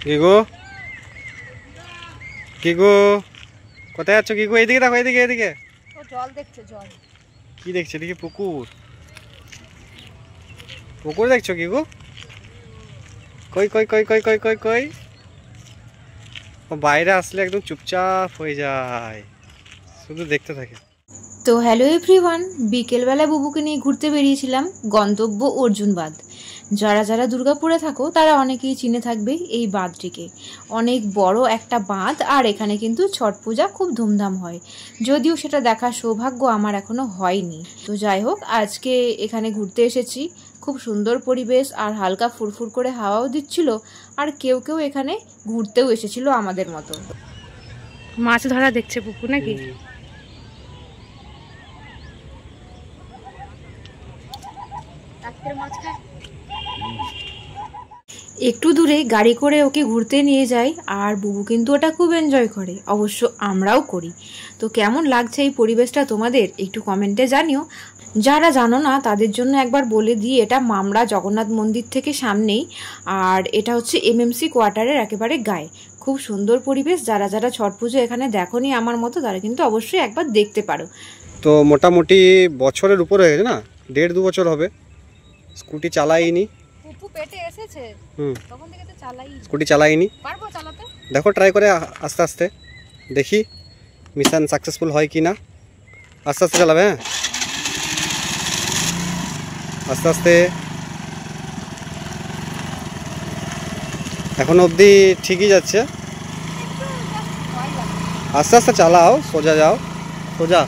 GIGO GIGO কোথায় যাচ্ছ GIGO? এইদিকে দেখো, এইদিকে এইদিকে। ও জল দেখছে, জল কি দেখছে? এদিকে পুকুর, পুকুর দেখছো গিগো? কই কই কই কই কই কই কই? ও বাইরে আসলে একদম চুপচাপ হয়ে যায়, শুধু দেখতে থাকে। তো হ্যালো এভরিওয়ান, বিকেলবেলা বুবুকে নিয়ে ঘুরতে বেরিয়েছিলাম গন্তব্য অর্জুন বাঁধ। যারা যারা দুর্গাপুরে থাকো তারা অনেকেই চিনে থাকবে এই বাঁধটিকে। অনেক বড় একটা বাঁধ, আর এখানে কিন্তু ছট পূজা খুব ধুমধাম হয়, যদিও সেটা দেখার সৌভাগ্য আমার এখনো হয়নি। তো যাই হোক, আজকে এখানে ঘুরতে এসেছি। খুব সুন্দর পরিবেশ, আর হালকা ফুরফুর করে হাওয়াও দিচ্ছিল, আর কেউ কেউ এখানে ঘুরতেও এসেছিল আমাদের মতো। মাছ ধরা দেখছে পুকুর নাকি? একটু দূরে গাড়ি করে ওকে ঘুরতে নিয়ে যাই, আর বুবু কিন্তু ওটা খুব এনজয় করে, অবশ্য আমরাও করি। তো কেমন লাগছে এই পরিবেশটা তোমাদের একটু কমেন্টে জানিও। যারা জানো না তাদের জন্য একবার বলে দিই, এটা মামরা জগন্নাথ মন্দির থেকে সামনেই, আর এটা হচ্ছে এমএমসি কোয়ার্টারের একেবারে গায়ে। খুব সুন্দর পরিবেশ। যারা যারা ছট পুজো এখানে দেখোনি আমার মতো, তারা কিন্তু অবশ্যই একবার দেখতে পারো। তো মোটামুটি বছরের উপরে হয়ে গেছে না, 1.5-2 বছর হবে স্কুটি চালাইনি। পুপু পেটে এসেছে তখন থেকে তো স্কুটি চালাইনি। পারবো চালাতে? দেখো ট্রাই করে আস্তে আস্তে, দেখি মিশন সাকসেসফুল হয় কি না। আস্তে আস্তে চালাবে, হ্যাঁ আস্তে আস্তে। এখন অবধি ঠিকই যাচ্ছে, আস্তে আস্তে চালাও, সোজা যাও, সোজা।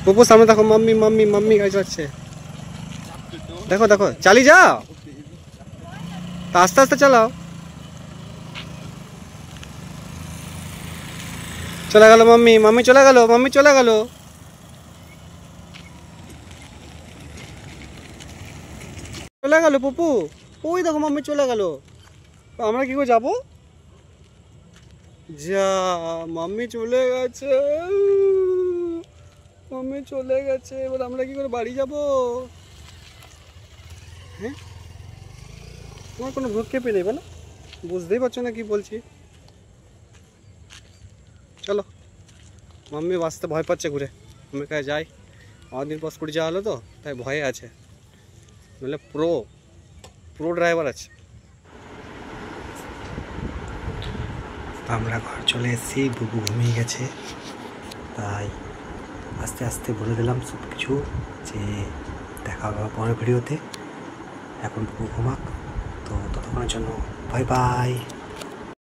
পুপু সামনে দেখো, মাম্মি মাম্মি মাম্মি গাড়ি চালাচ্ছে, দেখো দেখো, চালিয়ে যাও, তা আস্তে আস্তে চালাও। চলে গেল মাম্মি, মাম্মি চলে গেল, মাম্মি চলে গেল। চলে গেল পুপু, ওই দেখো মাম্মি চলে গেল। আমরা কি করে যাবো? যা, মাম্মি চলে গেছে, মাম্মি চলে গেছে। এবার আমরা কি করে বাড়ি যাবো? হ্যাঁ, তোমার কোনো ভ্রুক্ষেপই নেই বলো, বুঝতেই পারছো না কি বলছি। চলো, মাম্মি বাঁচতে ভয় পাচ্ছে ঘুরে, আমি কাছে যাই। অনেকদিন পর স্কুটি যাওয়া হলো তো, তাই ভয়ে আছে, নাহলে প্রো ড্রাইভার আছে। আমরা ঘর চলে এসেছি, বুবু ঘুমিয়ে গেছে, তাই আস্তে আস্তে বলে দিলাম সব কিছু, যে দেখা হবে পরের ভিডিওতে। এখন বুবু ঘুমাক, তো ততক্ষণের জন্য বাই বাই।